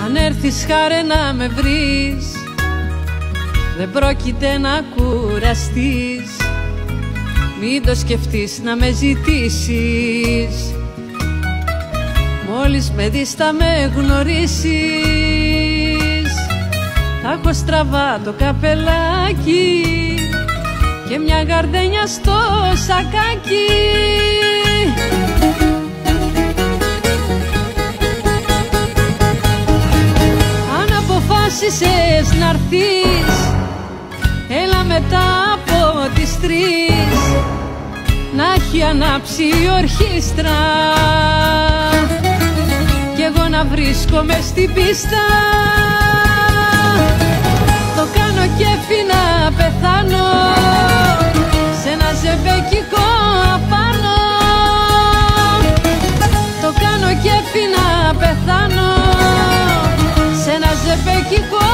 Αν έρθεις χάρε να με βρεις, δεν πρόκειται να κουραστείς. Μην το σκεφτείς να με ζητήσεις, μόλις με δεις θα με γνωρίσεις. Θα έχω στραβά το καπελάκι και μια γαρδένια στο σακάκι. Αν αποφάσισες να'ρθείς, έλα μετά από τις 3, να έχει ανάψει η ορχήστρα κι εγώ να βρίσκομαι στην πίστα. Το κάνω κέφι να πεθάνω σε ένα ζεμπέκικο απάνω. Το κάνω κέφι να πεθάνω σε ένα ζεμπέκικο